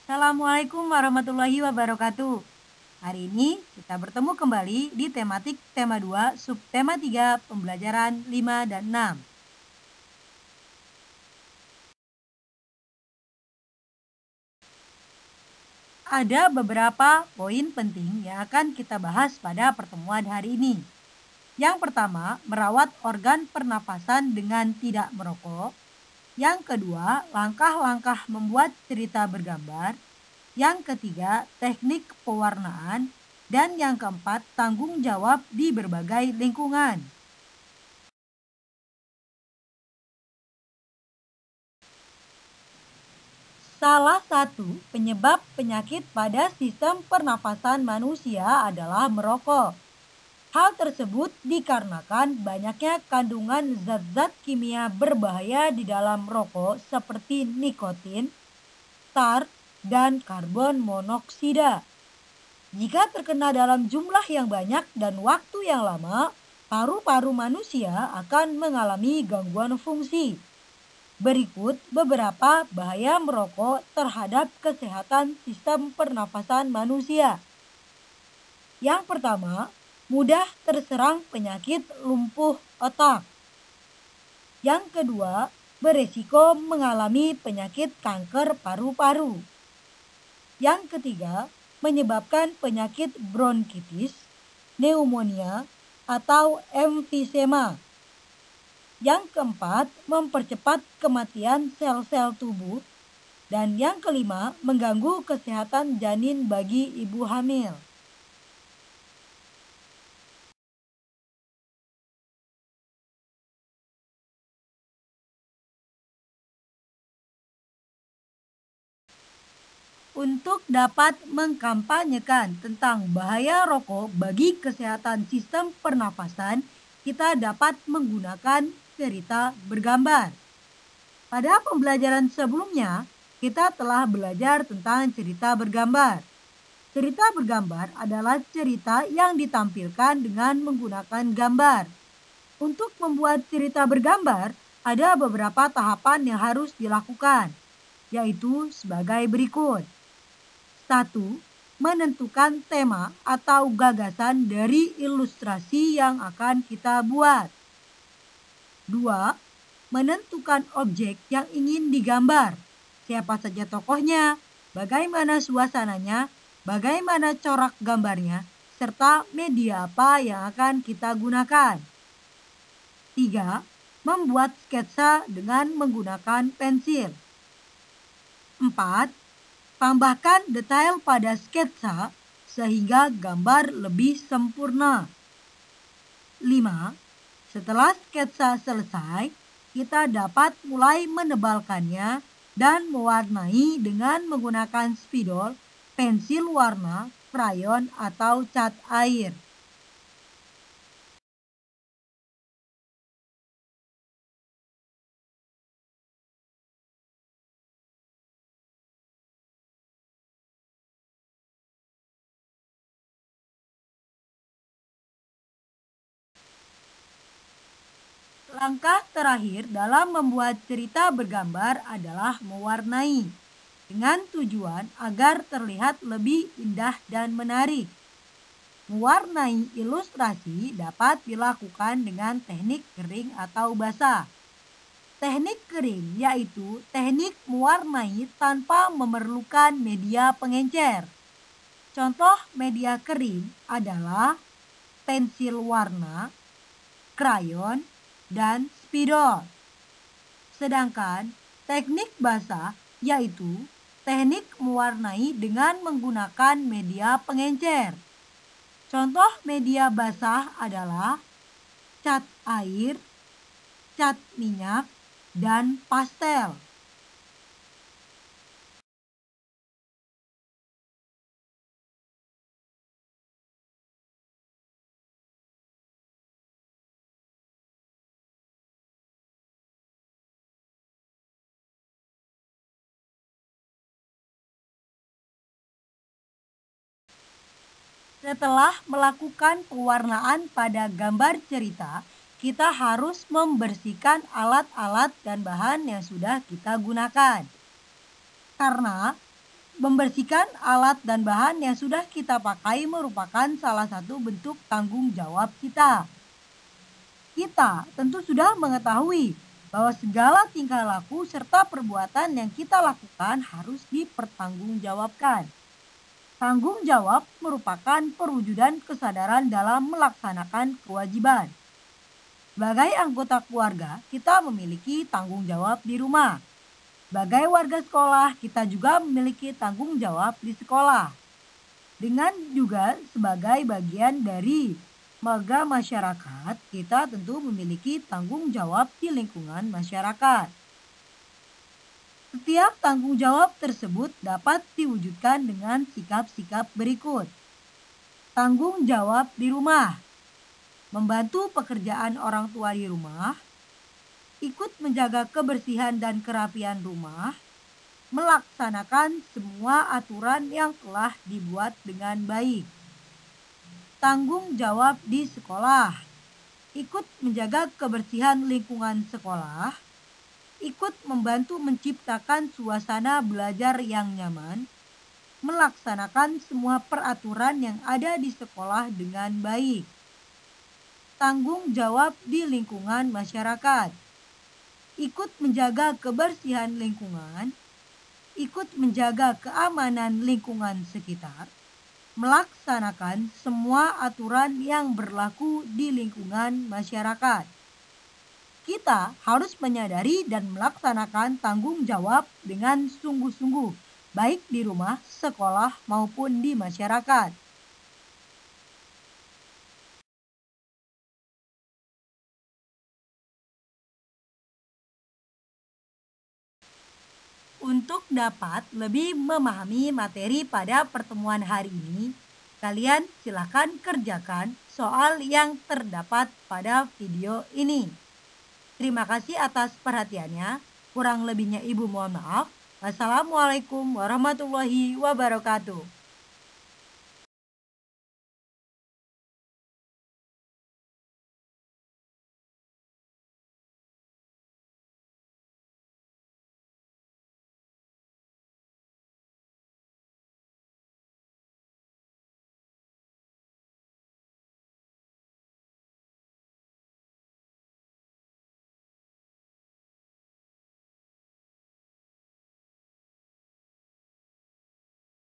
Assalamualaikum warahmatullahi wabarakatuh. Hari ini kita bertemu kembali di tematik tema 2, subtema 3, pembelajaran 5 dan 6. Ada beberapa poin penting yang akan kita bahas pada pertemuan hari ini. Yang pertama, merawat organ pernapasan dengan tidak merokok. Yang kedua, langkah-langkah membuat cerita bergambar. Yang ketiga, teknik pewarnaan. Dan yang keempat, tanggung jawab di berbagai lingkungan. Salah satu penyebab penyakit pada sistem pernafasan manusia adalah merokok. Hal tersebut dikarenakan banyaknya kandungan zat-zat kimia berbahaya di dalam rokok seperti nikotin, tar, dan karbon monoksida. Jika terkena dalam jumlah yang banyak dan waktu yang lama, paru-paru manusia akan mengalami gangguan fungsi. Berikut beberapa bahaya merokok terhadap kesehatan sistem pernafasan manusia. Yang pertama, mudah terserang penyakit lumpuh otak. Yang kedua, beresiko mengalami penyakit kanker paru-paru. Yang ketiga, menyebabkan penyakit bronkitis, pneumonia, atau emfisema. Yang keempat, mempercepat kematian sel-sel tubuh. Dan yang kelima, mengganggu kesehatan janin bagi ibu hamil. Untuk dapat mengkampanyekan tentang bahaya rokok bagi kesehatan sistem pernafasan, kita dapat menggunakan cerita bergambar. Pada pembelajaran sebelumnya, kita telah belajar tentang cerita bergambar. Cerita bergambar adalah cerita yang ditampilkan dengan menggunakan gambar. Untuk membuat cerita bergambar, ada beberapa tahapan yang harus dilakukan, yaitu sebagai berikut. 1. Menentukan tema atau gagasan dari ilustrasi yang akan kita buat. 2. Menentukan objek yang ingin digambar. Siapa saja tokohnya, bagaimana suasananya, bagaimana corak gambarnya, serta media apa yang akan kita gunakan. 3. Membuat sketsa dengan menggunakan pensil. 4. Tambahkan detail pada sketsa sehingga gambar lebih sempurna. 5. Setelah sketsa selesai, kita dapat mulai menebalkannya dan mewarnai dengan menggunakan spidol, pensil warna, krayon, atau cat air. Langkah terakhir dalam membuat cerita bergambar adalah mewarnai, dengan tujuan agar terlihat lebih indah dan menarik. Mewarnai ilustrasi dapat dilakukan dengan teknik kering atau basah. Teknik kering yaitu teknik mewarnai tanpa memerlukan media pengencer. Contoh media kering adalah pensil warna, krayon, dan spidol. Sedangkan teknik basah yaitu teknik mewarnai dengan menggunakan media pengencer. Contoh media basah adalah cat air, cat minyak, dan pastel. Setelah melakukan pewarnaan pada gambar cerita, kita harus membersihkan alat-alat dan bahan yang sudah kita gunakan. Karena Membersihkan alat dan bahan yang sudah kita pakai merupakan salah satu bentuk tanggung jawab kita. Kita tentu sudah mengetahui bahwa segala tingkah laku serta perbuatan yang kita lakukan harus dipertanggungjawabkan. Tanggung jawab merupakan perwujudan kesadaran dalam melaksanakan kewajiban. Sebagai anggota keluarga, kita memiliki tanggung jawab di rumah. Sebagai warga sekolah, kita juga memiliki tanggung jawab di sekolah. Dengan juga sebagai bagian dari warga masyarakat, kita tentu memiliki tanggung jawab di lingkungan masyarakat. Setiap tanggung jawab tersebut dapat diwujudkan dengan sikap-sikap berikut. Tanggung jawab di rumah. Membantu pekerjaan orang tua di rumah, ikut menjaga kebersihan dan kerapian rumah, melaksanakan semua aturan yang telah dibuat dengan baik. Tanggung jawab di sekolah, ikut menjaga kebersihan lingkungan sekolah, ikut membantu menciptakan suasana belajar yang nyaman, melaksanakan semua peraturan yang ada di sekolah dengan baik. Tanggung jawab di lingkungan masyarakat, ikut menjaga kebersihan lingkungan, ikut menjaga keamanan lingkungan sekitar, melaksanakan semua aturan yang berlaku di lingkungan masyarakat. Kita harus menyadari dan melaksanakan tanggung jawab dengan sungguh-sungguh, baik di rumah, sekolah, maupun di masyarakat. Untuk dapat lebih memahami materi pada pertemuan hari ini, kalian silakan kerjakan soal yang terdapat pada video ini. Terima kasih atas perhatiannya. Kurang lebihnya Ibu mohon maaf. Wassalamualaikum warahmatullahi wabarakatuh.